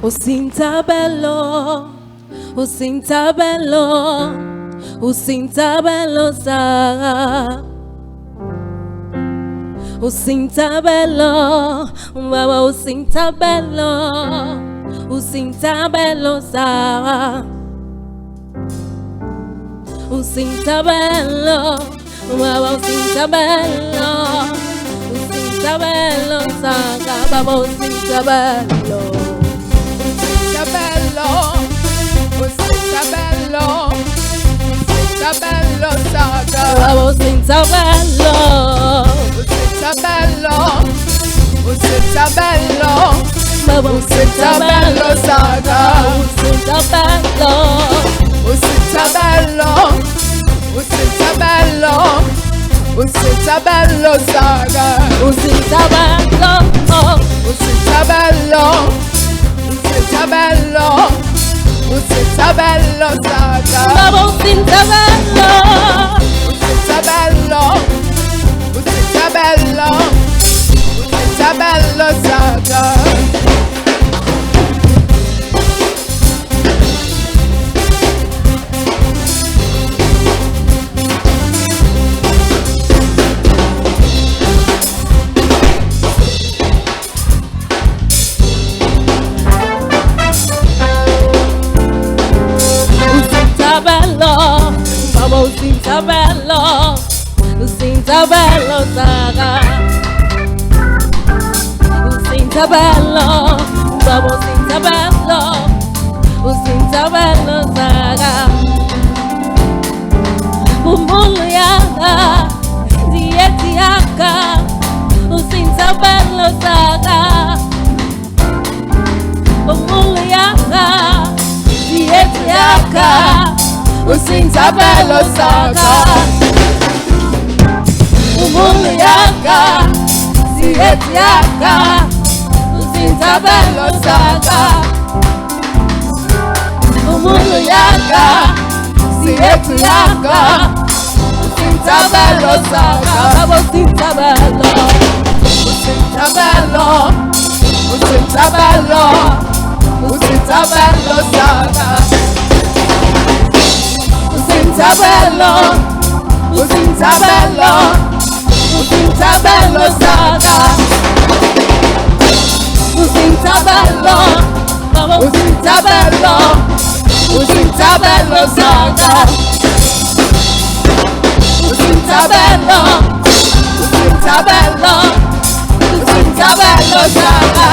Usintabelo, usintabelo, usintabelo sa. Usintabelo, baba usintabelo, usintabelo sa. Usintabelo, baba usintabelo, usintabelo sa. Baba usintabelo. Usintabelo, usintabelo saga. Usintabelo, usintabelo, usintabelo, usintabelo saga. Usintabelo, usintabelo, usintabelo, usintabelo saga. usintabelo, Usintabelo, usintabelo, usintabelo saga. usintabelo, Usintabelo, usintabelo, usintabelo saga. usintabelo, usintabelo saga. Usintabelo, baba usintabelo, usintabelo saga. Umulu yaka, dieti yaka, usintabelo saga. Umulu yaka, dieti yaka. Usintabelo saga. Umulu yaka, dieti yaka. Usintabelo saga. Umulu yaka, dieti yaka. Usintabelo saga. Usintabelo, Usintabelo, usintabelo, usintabelo saga. usintabelo, usintabelo, usintabelo saga. Usintabelo, usintabelo, usintabelo saga. Usintabelo, usintabelo, usintabelo saga.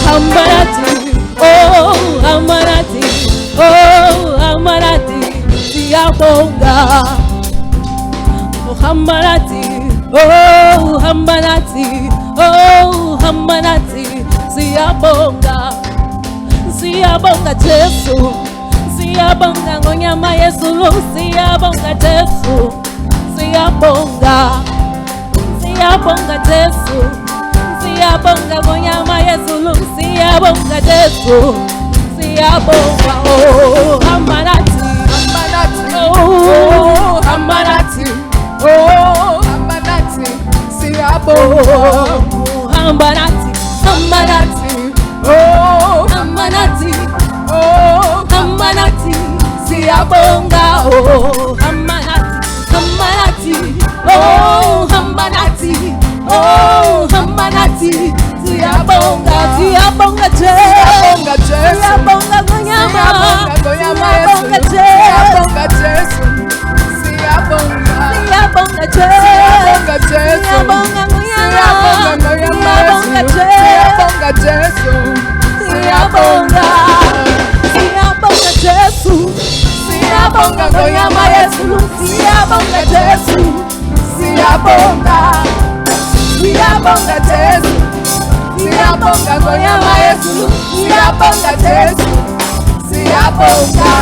Amarati, oh Amarati, oh Amarati, Siabonga. Oh Amarati, oh Amarati, oh Amarati, Siabonga. Siabonga Jesu, Siabonga ngonyama Yesu, Siabonga Jesu, Siabonga, Siabonga Jesu. Siyabonga ngonyama Yesu, siyabonga Jesu, siyabonga oh Amarati, oh Amarati, Oh, Amarati, siyabonga. oh Amarati, Amarati, Oh, Amarati, oh, Amarati, siyabonga oh Amarati, Amarati, oh Amarati, oh Amarati, siyabonga, siyabonga. Jesus, Siyabonga, siyabonga Jesu, siyabonga ngoyama Yesu, siyabonga Jesu, siyabonga, siyabonga Jesu, siyabonga ngoyama Yesu, siyabonga Jesu, siyabonga.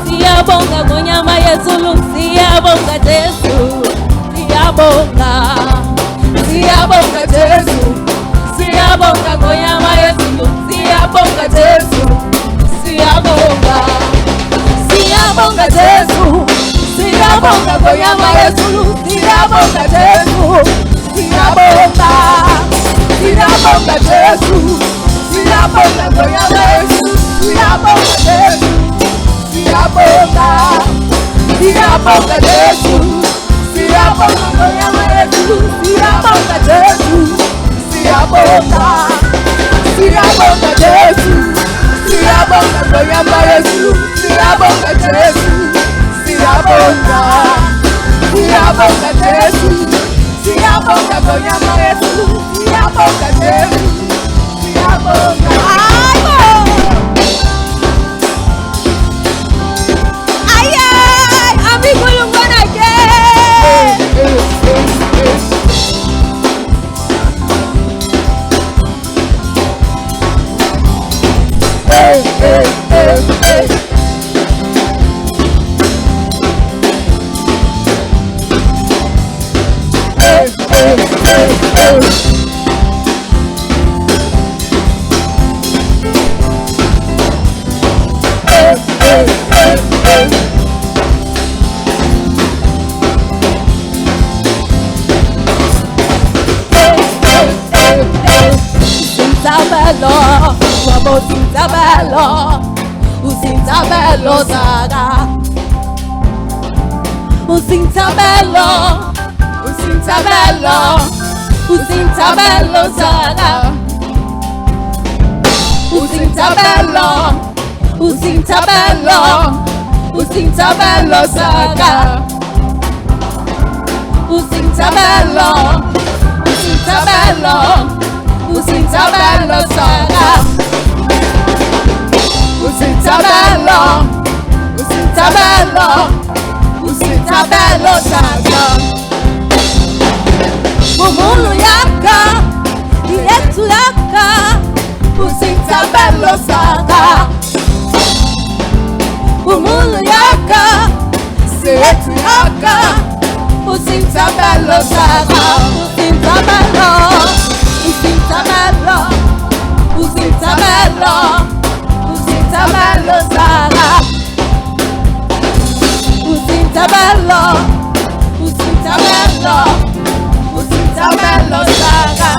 Siyabonga ngonyama Yesu, siyabonga Jesu, siyabonga, siyabonga Jesu, siyabonga ngonyama Yesu, siyabonga Jesu, siyabonga, siyabonga Jesu, siyabonga ngonyama Yesu, siyabonga Jesu, siyabonga, siyabonga Jesu, siyabonga ngonyama Yesu, siyabonga Jesu. Siyabonga, siyabonga Jesu, siyabonga ngoyama Yesu, siyabonga Jesu, siyabonga, siyabonga Jesu, siyabonga ngoyama Yesu, siyabonga Jesu, siyabonga, siyabonga Jesu, siyabonga ngoyama Yesu, siyabonga Jesu, siyabonga. Usintabelo zaga, usintabelo, usintabelo, usintabelo zaga, usintabelo, usintabelo, usintabelo zaga, usintabelo, usintabelo, usintabelo zaga. Usintabelo, usintabelo, usintabelo zaga. Umulu yaka, yetu yaka, usintabelo zaga. Umulu yaka, yetu yaka, usintabelo zaga. Usintabelo, usintabelo, usintabelo. Usintabelo zaga, usintabelo, usintabelo, usintabelo zaga.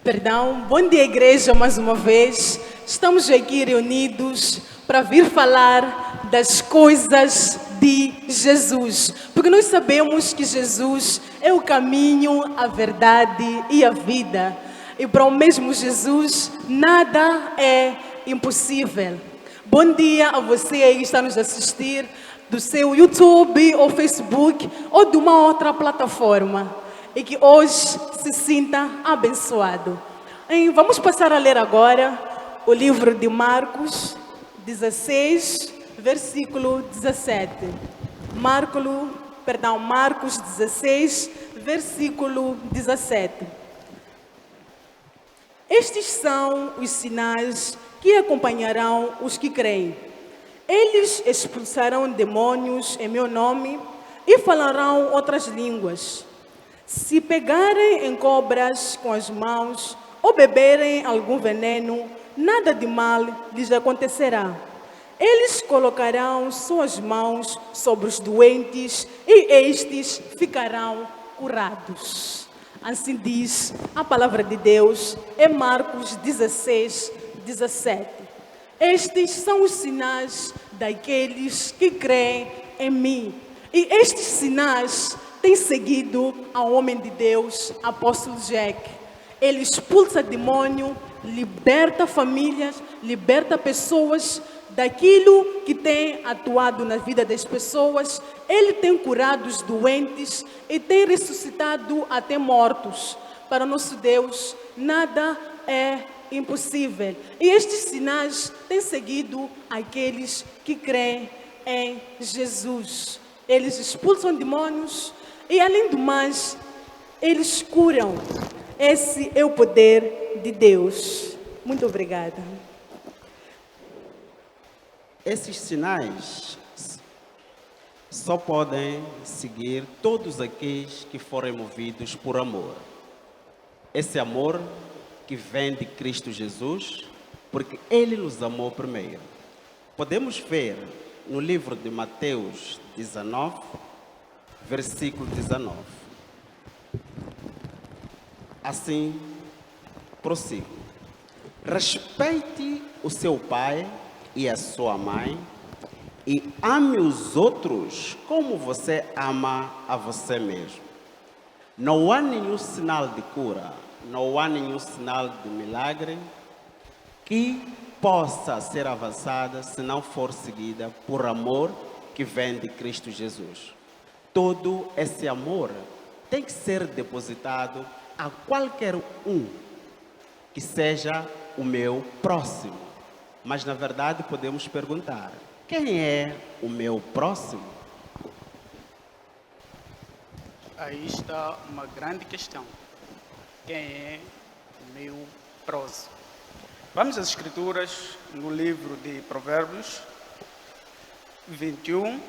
Perdão, bom dia igreja mais uma vez. Estamos aqui reunidos para vir falar das coisas de Jesus. Porque nós sabemos que Jesus é o caminho, a verdade e a vida. E para o mesmo Jesus, nada é impossível. Bom dia a você aí que está nos assistir do seu YouTube ou Facebook ou de uma outra plataforma. E que hoje se sinta abençoado. E vamos passar a ler agora o livro de Marcos 16, versículo 17. Marcos 16, versículo 17. Estes são os sinais que acompanharão os que creem. Eles expulsarão demônios em meu nome e falarão outras línguas. Se pegarem em cobras com as mãos ou beberem algum veneno, nada de mal lhes acontecerá. Eles colocarão suas mãos sobre os doentes e estes ficarão curados. Assim diz a palavra de Deus em Marcos 16, 17. Estes são os sinais daqueles que creem em mim. E estes sinais têm seguido ao homem de Deus, apóstolo Jack. Ele expulsa demônio, liberta famílias, liberta pessoas daquilo que tem atuado na vida das pessoas. Ele tem curado os doentes e tem ressuscitado até mortos. Para nosso Deus, nada é impossível. E estes sinais têm seguido aqueles que creem em Jesus. Eles expulsam demônios e, além do mais, eles curam. Esse é o poder de Deus. Muito obrigada. Esses sinais só podem seguir todos aqueles que forem movidos por amor. Esse amor que vem de Cristo Jesus, porque Ele nos amou primeiro. Podemos ver no livro de Mateus 19, versículo 19. Assim, prossigo. Respeite o seu pai e a sua mãe e ame os outros como você ama a você mesmo. Não há nenhum sinal de cura, não há nenhum sinal de milagre que possa ser avançada se não for seguida por amor que vem de Cristo Jesus. Todo esse amor tem que ser depositado a qualquer um que seja o meu próximo. Mas, na verdade, podemos perguntar: quem é o meu próximo? Aí está uma grande questão. Quem é o meu próximo? Vamos às Escrituras, no livro de Provérbios 21.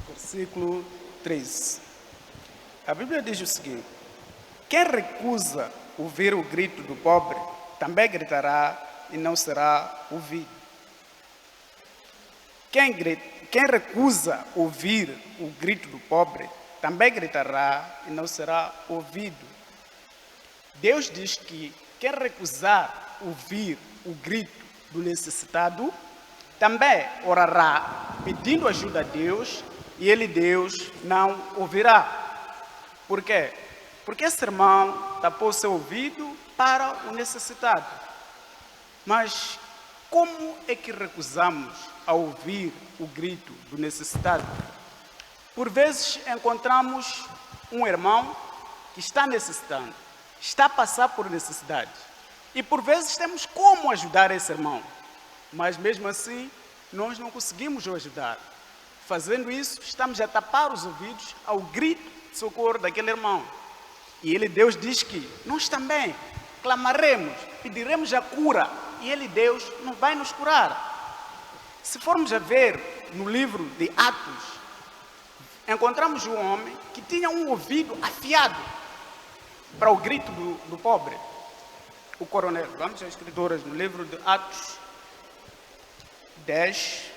Versículo 13. A Bíblia diz o seguinte: quem recusa ouvir o grito do pobre, também gritará e não será ouvido. Quem recusa ouvir o grito do pobre, também gritará e não será ouvido. Deus diz que quem recusar ouvir o grito do necessitado, também orará pedindo ajuda a Deus e ele, Deus, não ouvirá. Por quê? Porque esse irmão tapou seu ouvido para o necessitado. Mas como é que recusamos a ouvir o grito do necessitado? Por vezes encontramos um irmão que está necessitando, está a passar por necessidade. E por vezes temos como ajudar esse irmão. Mas mesmo assim, nós não conseguimos o ajudar. Fazendo isso, estamos a tapar os ouvidos ao grito de socorro daquele irmão. E ele, Deus, diz que nós também clamaremos, pediremos a cura. E ele, Deus, não vai nos curar. Se formos a ver no livro de Atos, encontramos um homem que tinha um ouvido afiado para o grito do pobre. O coronel. Vamos às Escrituras, no livro de Atos 10.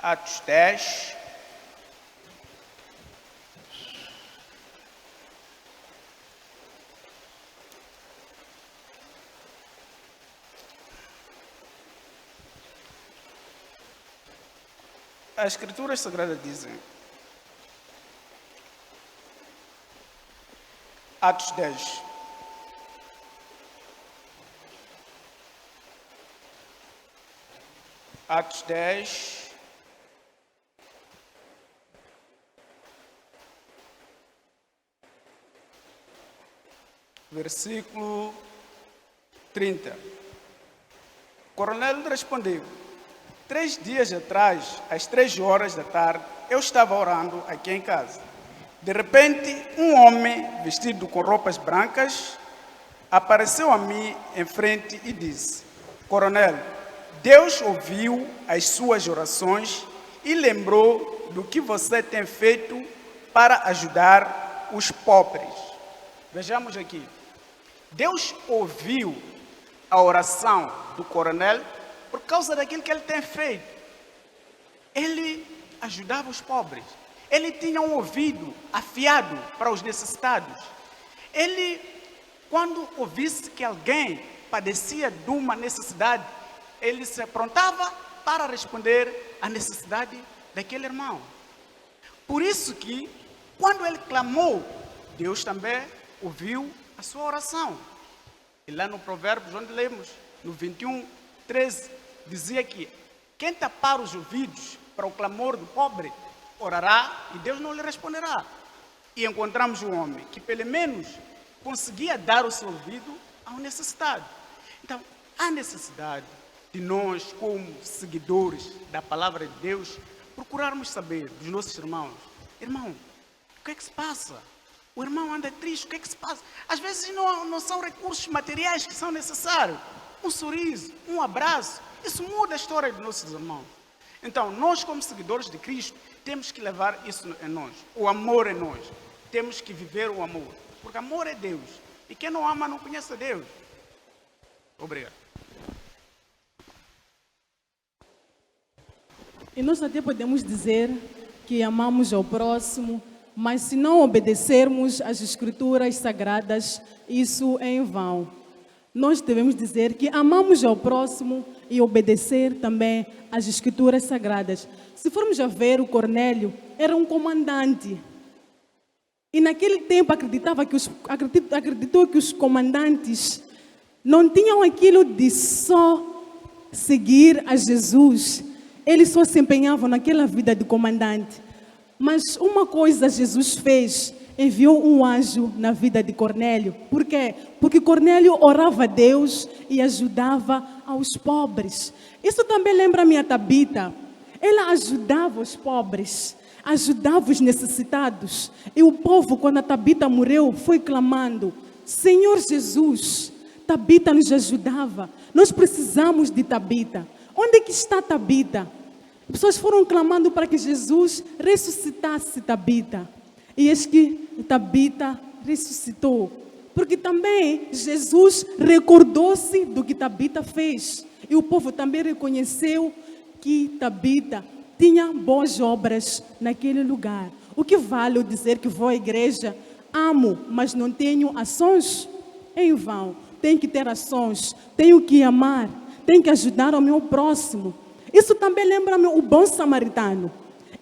Atos 10. As Escrituras Sagradas dizem, Atos 10, Atos 10, versículo 30. Cornélio respondeu: 3 dias atrás, às 3 horas da tarde, eu estava orando aqui em casa. De repente, um homem vestido com roupas brancas apareceu a mim em frente e disse: Coronel, Deus ouviu as suas orações e lembrou do que você tem feito para ajudar os pobres. Vejamos aqui. Deus ouviu a oração do coronel por causa daquilo que ele tem feito. Ele ajudava os pobres. Ele tinha um ouvido afiado para os necessitados. Ele, quando ouvisse que alguém padecia de uma necessidade, ele se aprontava para responder à necessidade daquele irmão. Por isso que, quando ele clamou, Deus também ouviu a sua oração. E lá no Provérbios, onde lemos, no 21, 13, dizia que quem tapar os ouvidos para o clamor do pobre, orará e Deus não lhe responderá. E encontramos um homem que pelo menos conseguia dar o seu ouvido ao necessitado. Então, há necessidade de nós, como seguidores da palavra de Deus, procurarmos saber dos nossos irmãos: irmão, o que é que se passa? O irmão anda triste, o que é que se passa? Às vezes não são recursos materiais que são necessários. Um sorriso, um abraço, isso muda a história dos nossos irmãos. Então, nós como seguidores de Cristo, temos que levar isso em nós. O amor em nós. Temos que viver o amor. Porque amor é Deus. E quem não ama não conhece a Deus. Obrigado. E nós até podemos dizer que amamos ao próximo, mas se não obedecermos às Escrituras Sagradas, isso é em vão. Nós devemos dizer que amamos ao próximo e obedecer também às Escrituras Sagradas. Se formos a ver, o Cornélio era um comandante. E naquele tempo acreditou que os comandantes não tinham aquilo de só seguir a Jesus. Eles só se empenhavam naquela vida de comandante. Mas uma coisa Jesus fez, enviou um anjo na vida de Cornélio. Por quê? Porque Cornélio orava a Deus e ajudava aos pobres. Isso também lembra a minha Tabita. Ela ajudava os pobres, ajudava os necessitados. E o povo, quando a Tabita morreu, foi clamando: Senhor Jesus, Tabita nos ajudava. Nós precisamos de Tabita. Onde é que está Tabita? As pessoas foram clamando para que Jesus ressuscitasse Tabita. E eis que Tabita ressuscitou. Porque também Jesus recordou-se do que Tabita fez. E o povo também reconheceu que Tabita tinha boas obras naquele lugar. O que vale eu dizer que vou à igreja, amo, mas não tenho ações? É em vão. Tenho que ter ações, tenho que amar, tenho que ajudar ao meu próximo. Isso também lembra-me o bom samaritano.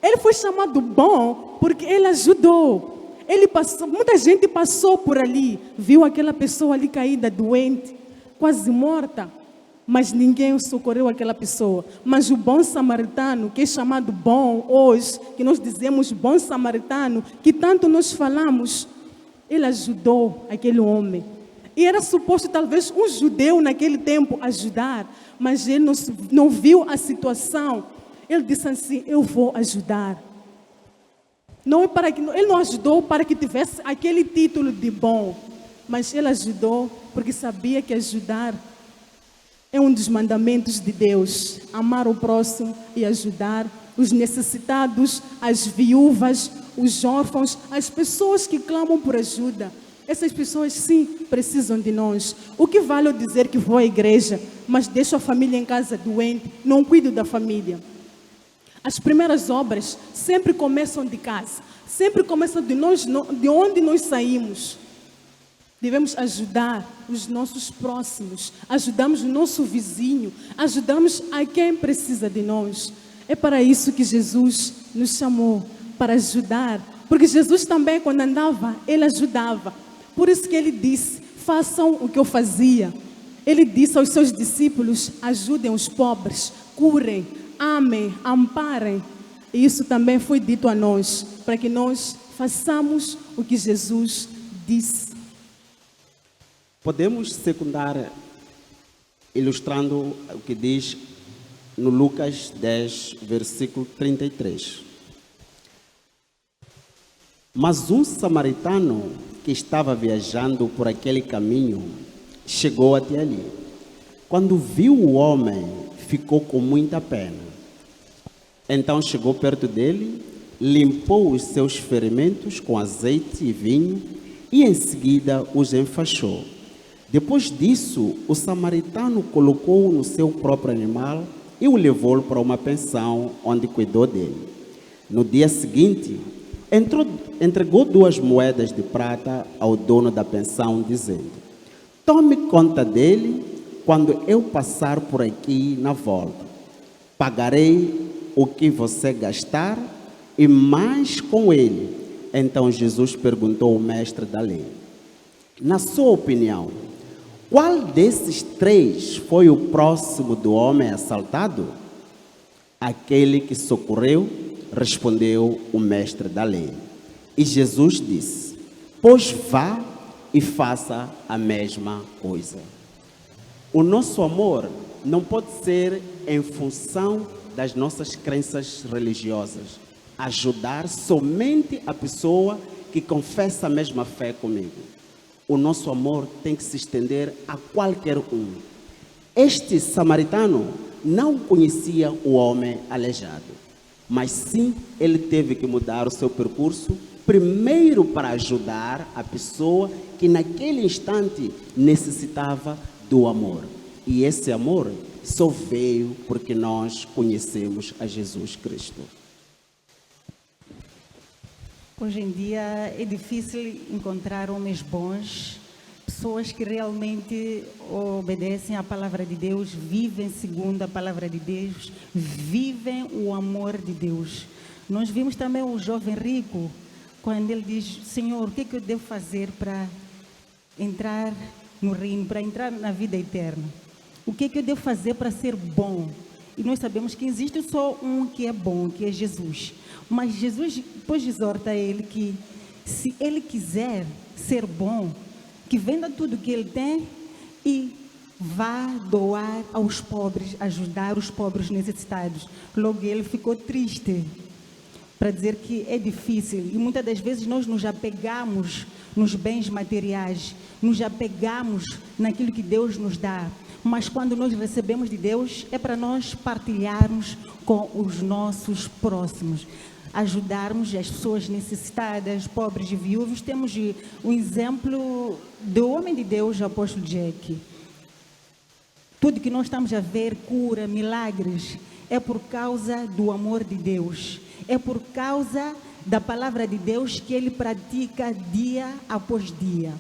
Ele foi chamado bom porque ele ajudou. Ele passou, muita gente passou por ali, viu aquela pessoa ali caída, doente, quase morta, mas ninguém socorreu aquela pessoa. Mas o bom samaritano, que é chamado bom hoje, que nós dizemos bom samaritano, que tanto nós falamos, ele ajudou aquele homem. E era suposto talvez um judeu naquele tempo ajudar, mas ele não viu a situação. Ele disse assim: eu vou ajudar. Não é para que, ele não ajudou para que tivesse aquele título de bom, mas ele ajudou porque sabia que ajudar é um dos mandamentos de Deus. Amar o próximo e ajudar os necessitados, as viúvas, os órfãos, as pessoas que clamam por ajuda. Essas pessoas sim precisam de nós. O que vale eu dizer que vou à igreja, mas deixo a família em casa doente, não cuido da família? As primeiras obras sempre começam de casa, sempre começam de onde nós saímos. Devemos ajudar os nossos próximos, ajudamos o nosso vizinho, ajudamos a quem precisa de nós. É para isso que Jesus nos chamou, para ajudar. Porque Jesus também, quando andava, ele ajudava. Por isso que ele disse, façam o que eu fazia. Ele disse aos seus discípulos, ajudem os pobres, curem, amem, amparem. E isso também foi dito a nós, para que nós façamos o que Jesus disse. Podemos secundar ilustrando o que diz no Lucas 10, versículo 33. Mas um samaritano que estava viajando por aquele caminho chegou até ali. Quando viu o homem, ficou com muita pena. Então chegou perto dele, limpou os seus ferimentos com azeite e vinho e em seguida os enfaixou. Depois disso, o samaritano colocou-o no seu próprio animal e o levou para uma pensão onde cuidou dele. No dia seguinte, entregou 2 moedas de prata ao dono da pensão, dizendo: tome conta dele quando eu passar por aqui na volta. Pagarei o que você gastar e mais com ele. Então Jesus perguntou ao mestre da lei: na sua opinião, qual desses 3 foi o próximo do homem assaltado? Aquele que socorreu, respondeu o mestre da lei. E Jesus disse: pois vá e faça a mesma coisa. O nosso amor não pode ser em função das nossas crenças religiosas. Ajudar somente a pessoa que confessa a mesma fé comigo. O nosso amor tem que se estender a qualquer um. Este samaritano não conhecia o homem aleijado, mas sim ele teve que mudar o seu percurso, primeiro para ajudar a pessoa que naquele instante necessitava do amor. E esse amor só veio porque nós conhecemos a Jesus Cristo. Hoje em dia é difícil encontrar homens bons, pessoas que realmente obedecem à palavra de Deus, vivem segundo a palavra de Deus, vivem o amor de Deus. Nós vimos também o jovem rico, quando ele diz: Senhor, o que é que eu devo fazer para entrar no reino, para entrar na vida eterna? O que é que eu devo fazer para ser bom? E nós sabemos que existe só um que é bom, que é Jesus. Mas Jesus depois exorta a ele que, se ele quiser ser bom, que venda tudo que ele tem e vá doar aos pobres, ajudar os pobres necessitados. Logo ele ficou triste, para dizer que é difícil. E muitas das vezes nós nos apegamos nos bens materiais, nos apegamos naquilo que Deus nos dá. Mas quando nós recebemos de Deus, é para nós partilharmos com os nossos próximos, ajudarmos as pessoas necessitadas, pobres e viúvos. Temos um exemplo do homem de Deus, o apóstolo Jack. Tudo que nós estamos a ver, cura, milagres, é por causa do amor de Deus. É por causa da palavra de Deus que ele pratica dia após dia.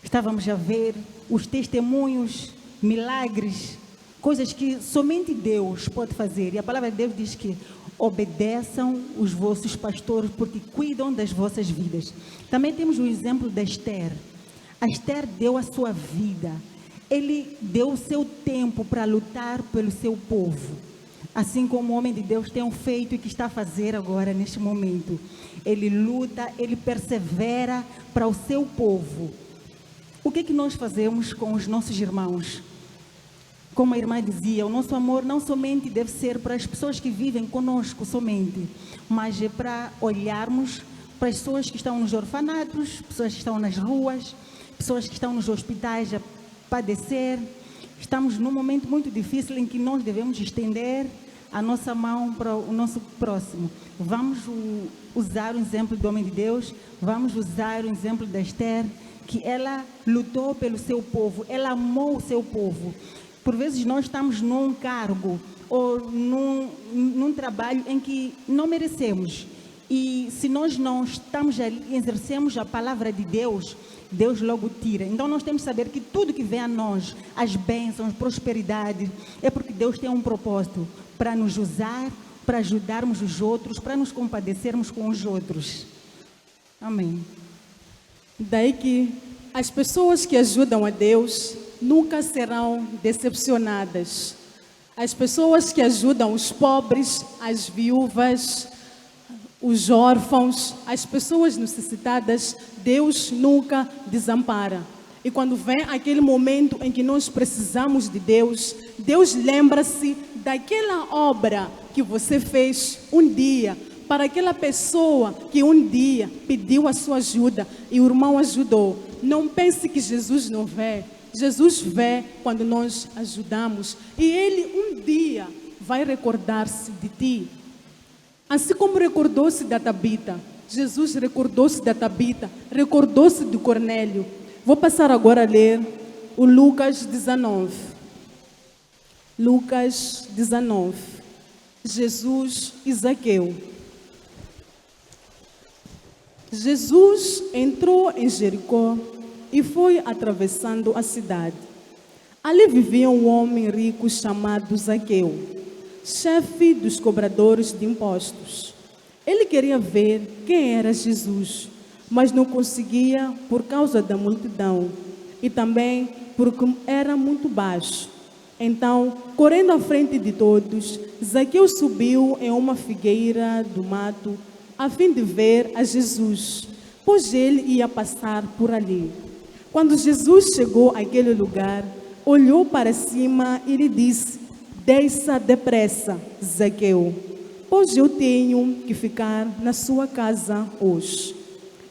Estávamos a ver os testemunhos, milagres, coisas que somente Deus pode fazer. E a palavra de Deus diz que obedeçam os vossos pastores, porque cuidam das vossas vidas. Também temos o exemplo da Esther. A Esther deu a sua vida. Ele deu o seu tempo para lutar pelo seu povo. Assim como o homem de Deus tem feito e que está a fazer agora, neste momento. Ele luta, ele persevera para o seu povo. O que é que nós fazemos com os nossos irmãos? Como a irmã dizia, o nosso amor não somente deve ser para as pessoas que vivem conosco somente, mas é para olharmos para as pessoas que estão nos orfanatos, pessoas que estão nas ruas, pessoas que estão nos hospitais a padecer. Estamos num momento muito difícil em que nós devemos estender a nossa mão para o nosso próximo. Vamos usar o exemplo do homem de Deus, vamos usar o exemplo da Esther, que ela lutou pelo seu povo, ela amou o seu povo. Por vezes nós estamos num cargo ou num trabalho em que não merecemos. E se nós não estamos ali, exercemos a palavra de Deus, Deus logo tira. Então nós temos que saber que tudo que vem a nós, as bênçãos, prosperidade, é porque Deus tem um propósito. para nos usar, para ajudarmos os outros, para nos compadecermos com os outros. Amém. Daí que as pessoas que ajudam a Deus nunca serão decepcionadas. As pessoas que ajudam os pobres, as viúvas, os órfãos, as pessoas necessitadas, Deus nunca desampara. E quando vem aquele momento em que nós precisamos de Deus, Deus lembra-se daquela obra que você fez um dia, para aquela pessoa que um dia pediu a sua ajuda e o irmão ajudou. Não pense que Jesus não vê. Jesus vê quando nós ajudamos. E Ele um dia vai recordar-se de ti. Assim como recordou-se da Tabita, Jesus recordou-se da Tabita, recordou-se de Cornélio. Vou passar agora a ler o Lucas 19. Lucas 19. Jesus e Zaqueu. Jesus entrou em Jericó e foi atravessando a cidade. Ali vivia um homem rico chamado Zaqueu, chefe dos cobradores de impostos. Ele queria ver quem era Jesus, mas não conseguia por causa da multidão e também porque era muito baixo. Então, correndo à frente de todos, Zaqueu subiu em uma figueira do mato a fim de ver a Jesus, pois ele ia passar por ali. Quando Jesus chegou àquele lugar, olhou para cima e lhe disse: desça depressa, Zaqueu, pois eu tenho que ficar na sua casa hoje.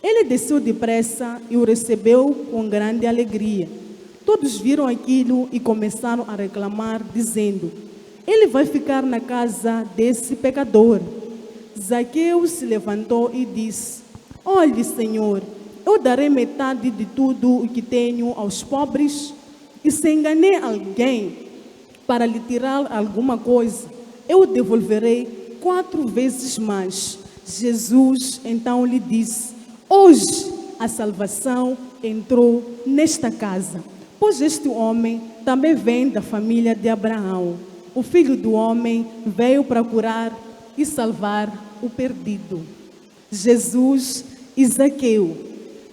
Ele desceu depressa e o recebeu com grande alegria. Todos viram aquilo e começaram a reclamar, dizendo: ele vai ficar na casa desse pecador. Zaqueu se levantou e disse: olhe, Senhor, eu darei metade de tudo o que tenho aos pobres, e se enganei alguém para lhe tirar alguma coisa, eu devolverei 4 vezes mais. Jesus então lhe disse: hoje a salvação entrou nesta casa, pois este homem também vem da família de Abraão. O Filho do Homem veio procurar e salvar o perdido. Jesus e Zaqueu.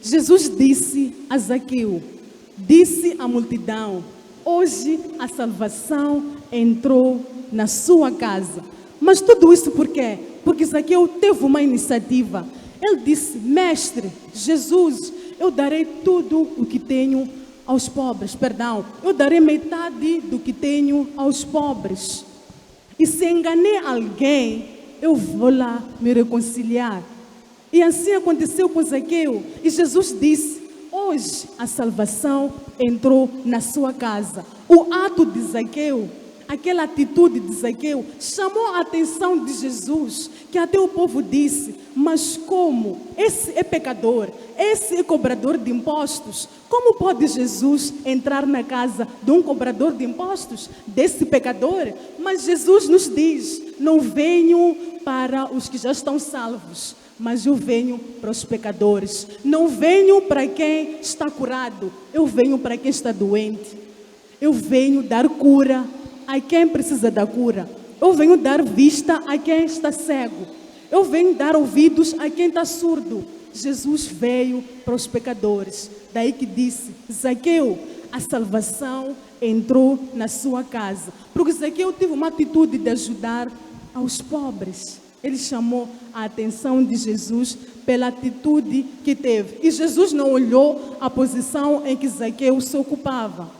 Jesus disse a Zaqueu, disse à multidão: hoje a salvação entrou na sua casa. Mas tudo isso por quê? Porque Zaqueu teve uma iniciativa. Ele disse: mestre, Jesus, eu darei tudo o que tenho aos pobres. Eu darei metade do que tenho aos pobres. E se enganei alguém, eu vou lá me reconciliar. E assim aconteceu com Zaqueu. E Jesus disse: hoje a salvação entrou na sua casa. O ato de Zaqueu, aquela atitude de Zaqueu, chamou a atenção de Jesus, que até o povo disse: mas como? Esse é pecador, esse é cobrador de impostos. Como pode Jesus entrar na casa de um cobrador de impostos, desse pecador? Mas Jesus nos diz: não venho para os que já estão salvos, mas eu venho para os pecadores. Não venho para quem está curado, eu venho para quem está doente. Eu venho dar cura a quem precisa da cura. Eu venho dar vista a quem está cego. Eu venho dar ouvidos a quem está surdo. Jesus veio para os pecadores. Daí que disse: Zaqueu, a salvação entrou na sua casa. Porque Zaqueu teve uma atitude de ajudar aos pobres. Ele chamou a atenção de Jesus pela atitude que teve. E Jesus não olhou a posição em que Zaqueu se ocupava,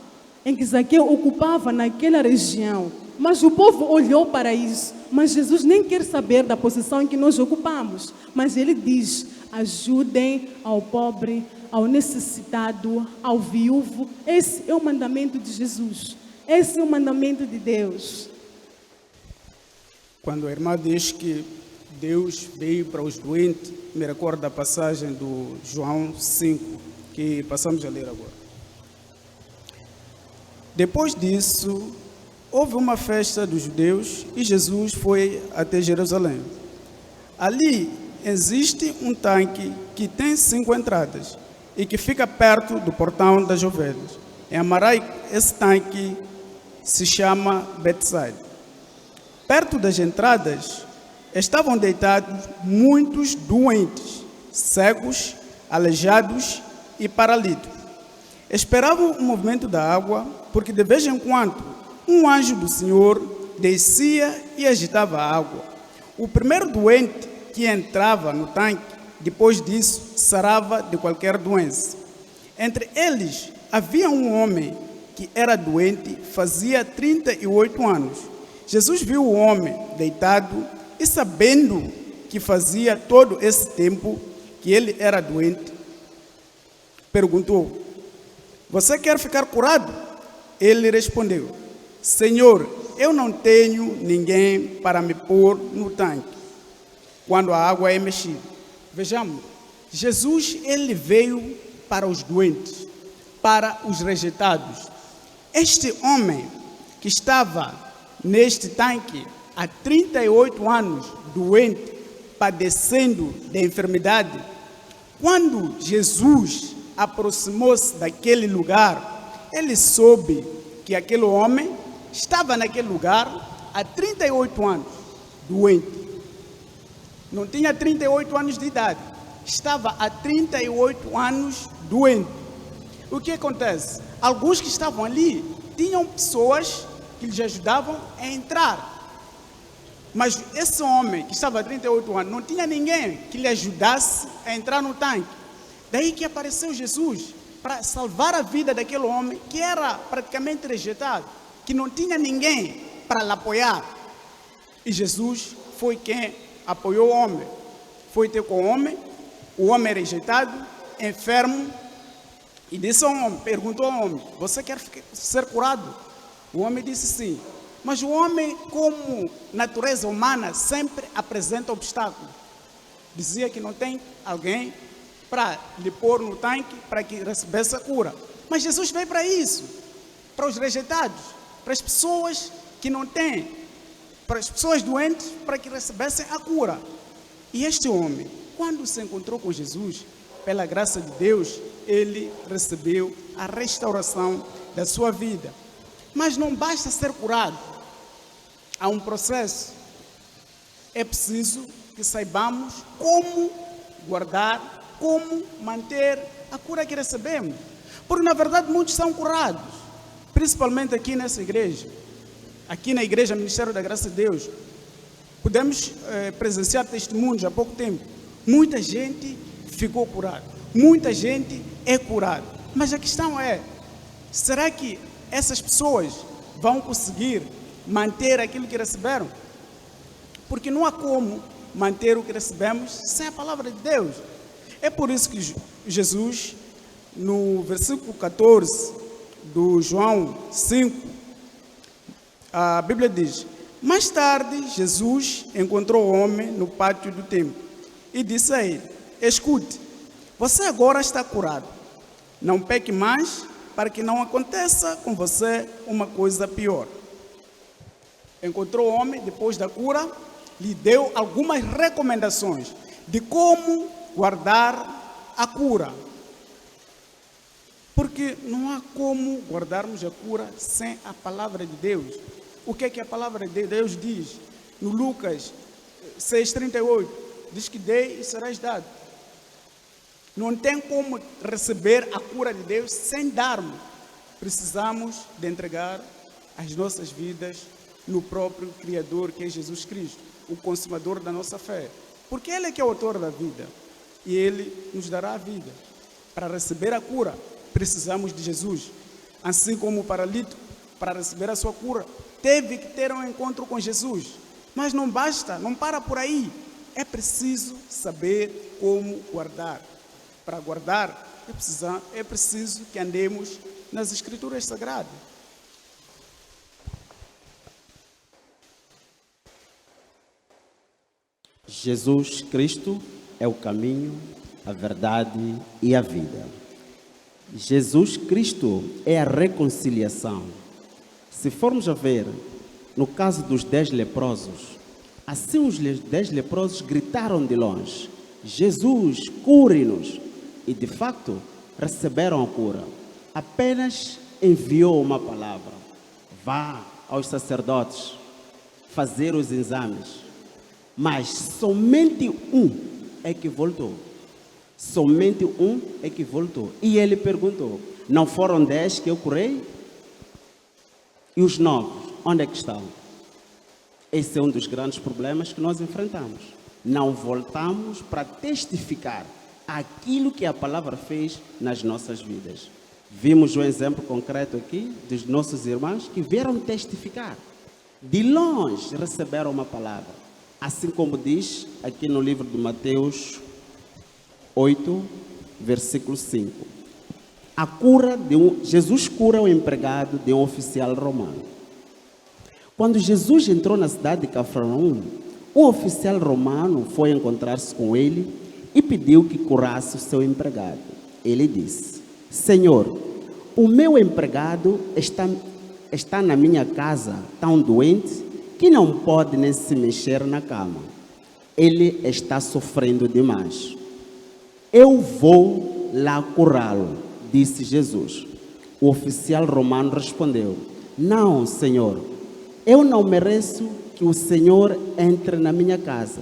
em que Zaqueu ocupava naquela região. Mas o povo olhou para isso. Mas Jesus nem quer saber da posição em que nós ocupamos. Mas ele diz: ajudem ao pobre, ao necessitado, ao viúvo. Esse é o mandamento de Jesus. Esse é o mandamento de Deus. Quando a irmã diz que Deus veio para os doentes, me recorda a passagem do João 5, que passamos a ler agora. Depois disso, houve uma festa dos judeus e Jesus foi até Jerusalém. Ali existe um tanque que tem 5 entradas e que fica perto do portão das ovelhas. Em Amarai, esse tanque se chama Betsaida. Perto das entradas estavam deitados muitos doentes, cegos, aleijados e paralíticos. Esperavam o movimento da água, porque de vez em quando um anjo do Senhor descia e agitava a água. O primeiro doente que entrava no tanque, depois disso, sarava de qualquer doença. Entre eles havia um homem que era doente fazia 38 anos. Jesus viu o homem deitado e, sabendo que fazia todo esse tempo que ele era doente, perguntou: você quer ficar curado? Ele respondeu: Senhor, eu não tenho ninguém para me pôr no tanque quando a água é mexida. Vejamos, Jesus, ele veio para os doentes, para os rejeitados. Este homem que estava neste tanque há 38 anos, doente, padecendo de enfermidade, quando Jesus aproximou-se daquele lugar, ele soube que aquele homem estava naquele lugar há 38 anos, doente. Não tinha 38 anos de idade, estava há 38 anos doente. O que acontece? Alguns que estavam ali tinham pessoas que lhes ajudavam a entrar. Mas esse homem que estava há 38 anos não tinha ninguém que lhe ajudasse a entrar no tanque. Daí que apareceu Jesus para salvar a vida daquele homem que era praticamente rejeitado, que não tinha ninguém para lhe apoiar. E Jesus foi quem apoiou o homem. Foi ter com o homem rejeitado, enfermo, e disse ao homem, perguntou ao homem: você quer ser curado? O homem disse sim. Mas o homem, como natureza humana, sempre apresenta obstáculos. Dizia que não tem alguém para lhe pôr no tanque para que recebesse a cura. Mas Jesus veio para isso, para os rejeitados, para as pessoas que não têm, para as pessoas doentes, para que recebessem a cura. E este homem, quando se encontrou com Jesus, pela graça de Deus, ele recebeu a restauração da sua vida. Mas não basta ser curado. Há um processo. É preciso que saibamos como guardar, como manter a cura que recebemos. Porque, na verdade, muitos são curados. Principalmente aqui nessa igreja. Aqui na igreja Ministério da Graça de Deus. Podemos presenciar testemunhos há pouco tempo. Muita gente ficou curada. Muita gente é curada. Mas a questão é, será que essas pessoas vão conseguir manter aquilo que receberam? Porque não há como manter o que recebemos sem a palavra de Deus. É por isso que Jesus, no versículo 14 do João 5, a Bíblia diz: mais tarde, Jesus encontrou o homem no pátio do templo e disse a ele: escute, você agora está curado. Não peque mais, para que não aconteça com você uma coisa pior. Encontrou o homem depois da cura, lhe deu algumas recomendações de como guardar a cura. Porque não há como guardarmos a cura sem a palavra de Deus. O que é que a palavra de Deus diz? No Lucas 6,38, diz que dei e serás dado. Não tem como receber a cura de Deus sem darmos. Precisamos de entregar as nossas vidas no próprio Criador, que é Jesus Cristo, o consumador da nossa fé. Porque Ele é que é o autor da vida. E Ele nos dará a vida. Para receber a cura, precisamos de Jesus. Assim como o paralítico, para receber a sua cura, teve que ter um encontro com Jesus. Mas não basta, não para por aí. É preciso saber como guardar. Para guardar, é preciso que andemos nas Escrituras Sagradas. Jesus Cristo é o caminho, a verdade e a vida. Jesus Cristo é a reconciliação. Se formos a ver, no caso dos 10 leprosos, assim os 10 leprosos gritaram de longe: Jesus, cure-nos! E de facto receberam a cura. Apenas enviou uma palavra: vá aos sacerdotes, fazer os exames, mas somente um é que voltou. Somente um é que voltou. E ele perguntou: não foram 10 que eu curei? E os 9, onde é que estão? Esse é um dos grandes problemas que nós enfrentamos. Não voltamos para testificar aquilo que a palavra fez nas nossas vidas. Vimos um exemplo concreto aqui dos nossos irmãos que vieram testificar. De longe receberam uma palavra. Assim como diz aqui no livro de Mateus 8, versículo 5. Jesus cura o empregado de um oficial romano. Quando Jesus entrou na cidade de Cafarnaum, um oficial romano foi encontrar-se com ele e pediu que curasse o seu empregado. Ele disse: Senhor, o meu empregado está na minha casa tão doente que não pode nem se mexer na cama. Ele está sofrendo demais. Eu vou lá curá-lo, disse Jesus. O oficial romano respondeu: não, Senhor, eu não mereço que o Senhor entre na minha casa.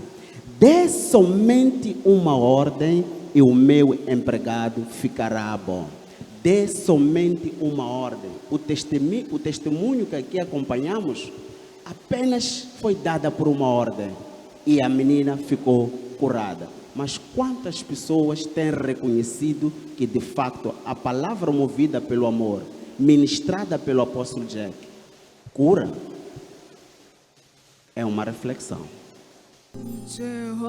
Dê somente uma ordem e o meu empregado ficará bom. Dê somente uma ordem. O testemunho que aqui acompanhamos apenas foi dada por uma ordem e a menina ficou curada. Mas quantas pessoas têm reconhecido que de facto a palavra movida pelo amor, ministrada pelo apóstolo Jack, cura? É uma reflexão. Jehovah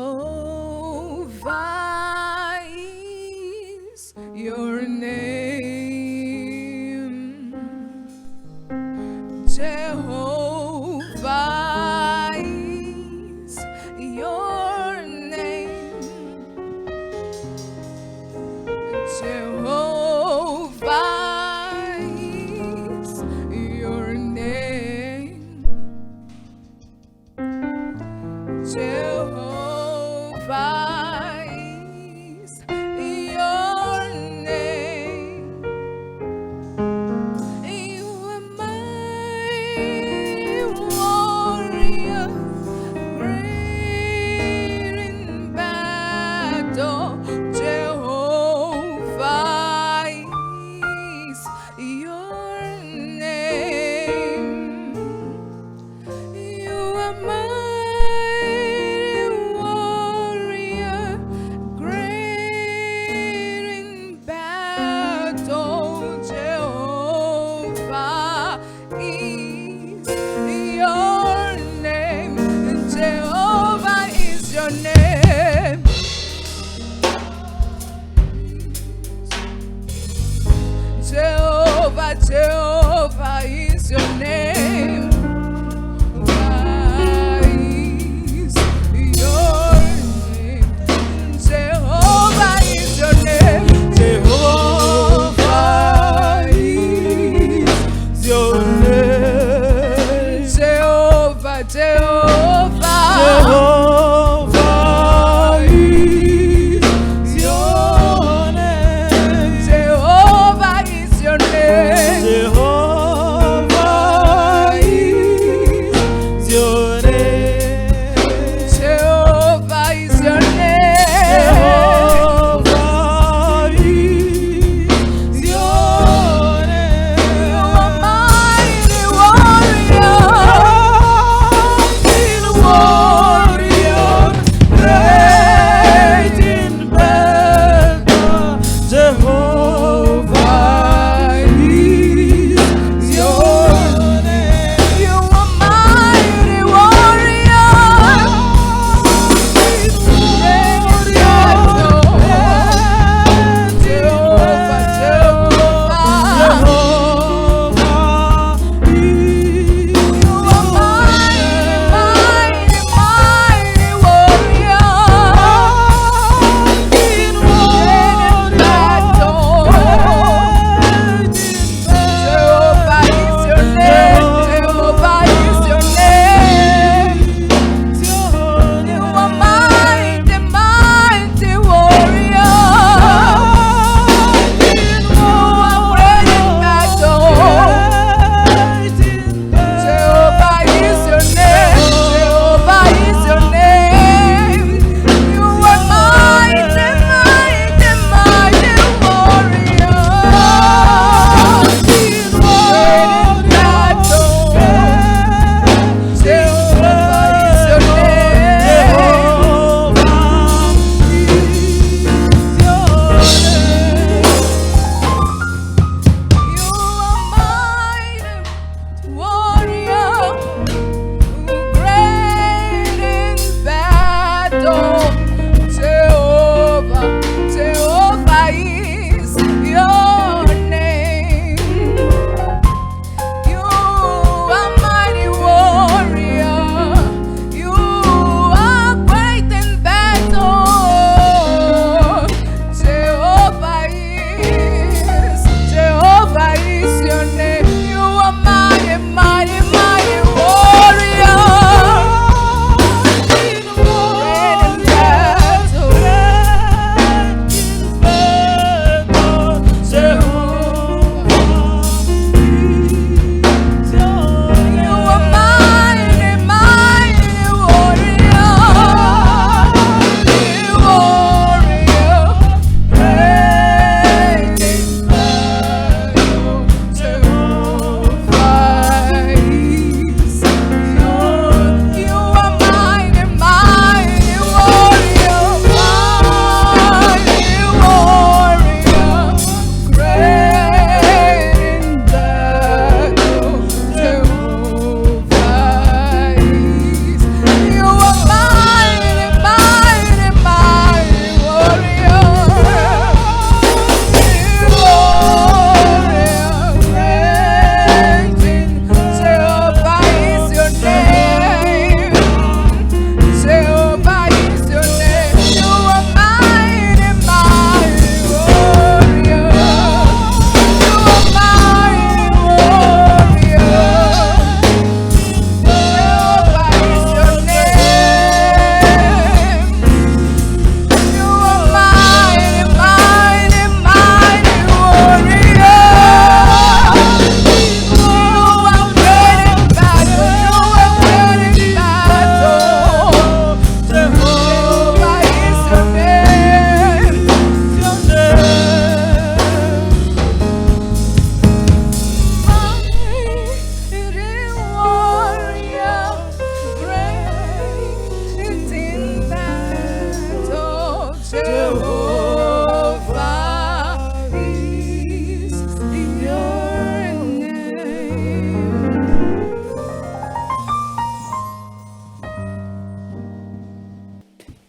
is your name. Jehovah is your name. Jehovah is your name. Jehovah is your name. You are my warrior, great in battle. Jehovah is your name. You are mighty warrior.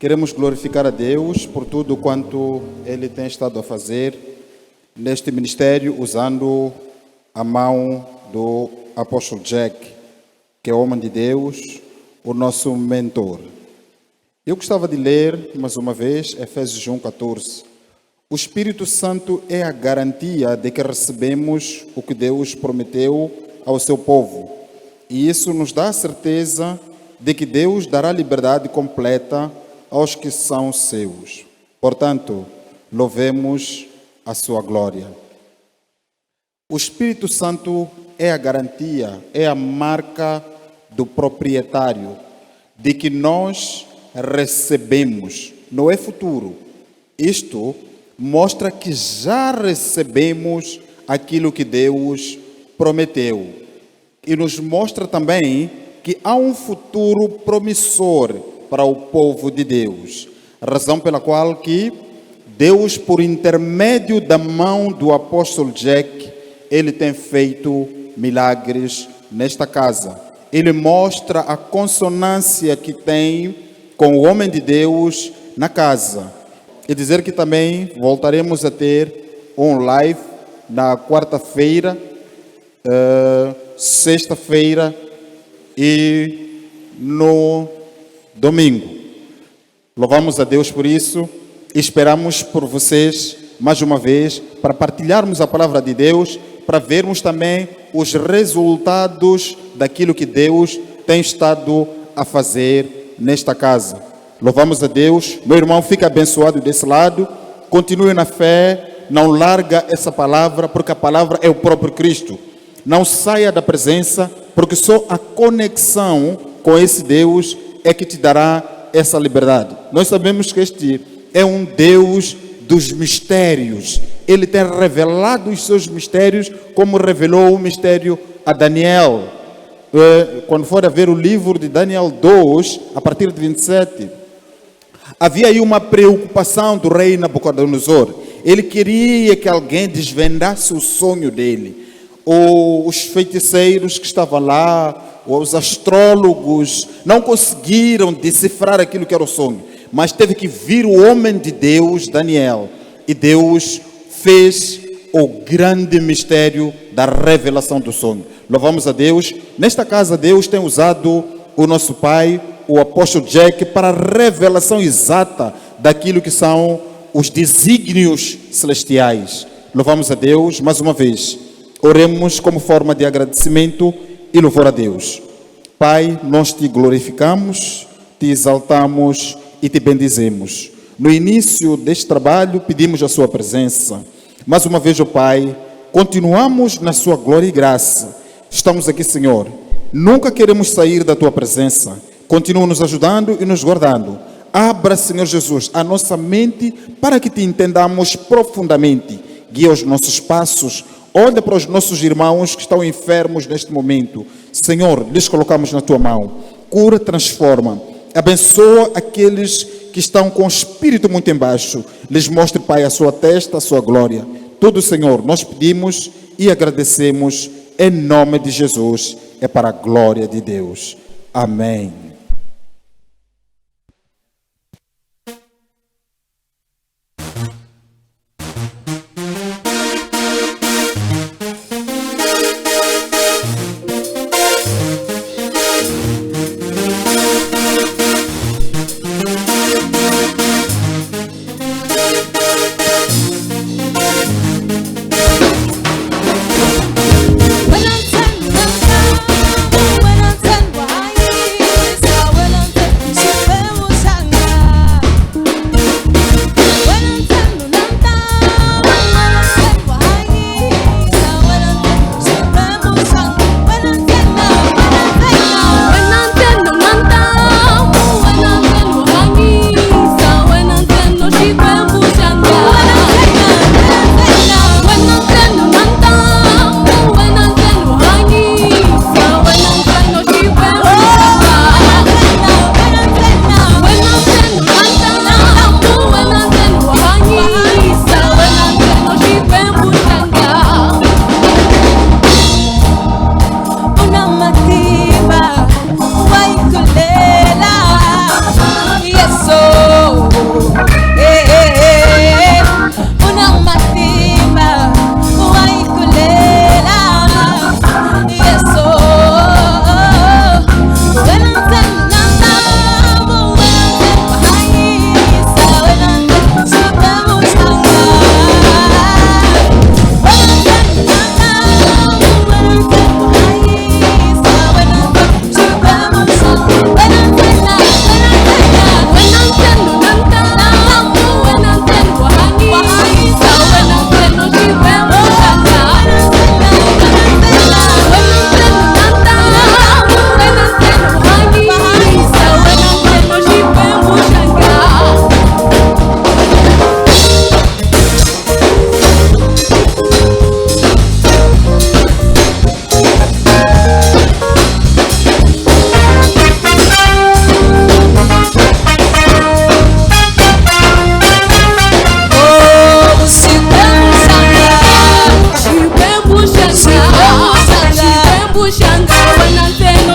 Queremos glorificar a Deus por tudo quanto Ele tem estado a fazer neste ministério, usando a mão do apóstolo Jack, que é o homem de Deus, o nosso mentor. Eu gostava de ler, mais uma vez, Efésios 1:14. O Espírito Santo é a garantia de que recebemos o que Deus prometeu ao seu povo. E isso nos dá a certeza de que Deus dará liberdade completa aos que são seus. Portanto, louvemos a sua glória. O Espírito Santo é a garantia, é a marca do proprietário, de que nós recebemos, não é futuro. Isto mostra que já recebemos aquilo que Deus prometeu. E nos mostra também que há um futuro promissor para o povo de Deus. Razão pela qual que Deus, por intermédio da mão do apóstolo Jack, ele tem feito milagres nesta casa. Ele mostra a consonância que tem com o homem de Deus na casa. E dizer que também voltaremos a ter um live na quarta-feira, sexta-feira e no domingo. Louvamos a Deus por isso e esperamos por vocês mais uma vez para partilharmos a palavra de Deus, para vermos também os resultados daquilo que Deus tem estado a fazer nesta casa. Louvamos a Deus. Meu irmão, fica abençoado desse lado. Continue na fé. Não larga essa palavra, porque a palavra é o próprio Cristo. Não saia da presença, porque só a conexão com esse Deus é que te dará essa liberdade. Nós sabemos que este é um Deus dos mistérios. Ele tem revelado os seus mistérios, como revelou o mistério a Daniel. Quando for a ver o livro de Daniel 2, a partir de 27, havia aí uma preocupação do rei Nabucodonosor. Ele queria que alguém desvendasse o sonho dele. Os feiticeiros que estavam lá, os astrólogos, não conseguiram decifrar aquilo que era o sonho. Mas teve que vir o homem de Deus, Daniel. E Deus fez o grande mistério da revelação do sonho. Louvamos a Deus. Nesta casa, Deus tem usado o nosso pai, o apóstolo Jack, para a revelação exata daquilo que são os desígnios celestiais. Louvamos a Deus mais uma vez. Oremos como forma de agradecimento e louvor a Deus. Pai, nós te glorificamos, te exaltamos e te bendizemos. No início deste trabalho, pedimos a sua presença. Mais uma vez, ó Pai, continuamos na sua glória e graça. Estamos aqui, Senhor. Nunca queremos sair da tua presença. Continua nos ajudando e nos guardando. Abra, Senhor Jesus, a nossa mente para que te entendamos profundamente. Guia os nossos passos. Olha para os nossos irmãos que estão enfermos neste momento. Senhor, lhes colocamos na tua mão. Cura, transforma. Abençoa aqueles que estão com o espírito muito embaixo. Lhes mostre, Pai, a sua testa, a sua glória. Tudo, Senhor, nós pedimos e agradecemos em nome de Jesus. É para a glória de Deus. Amém. When I'm 10, when I'm 10, why?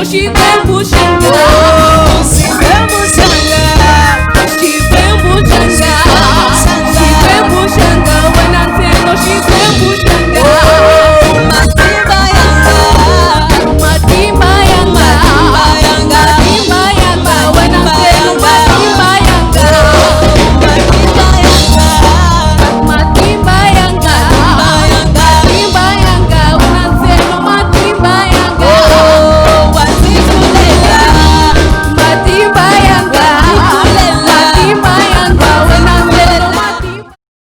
chegou.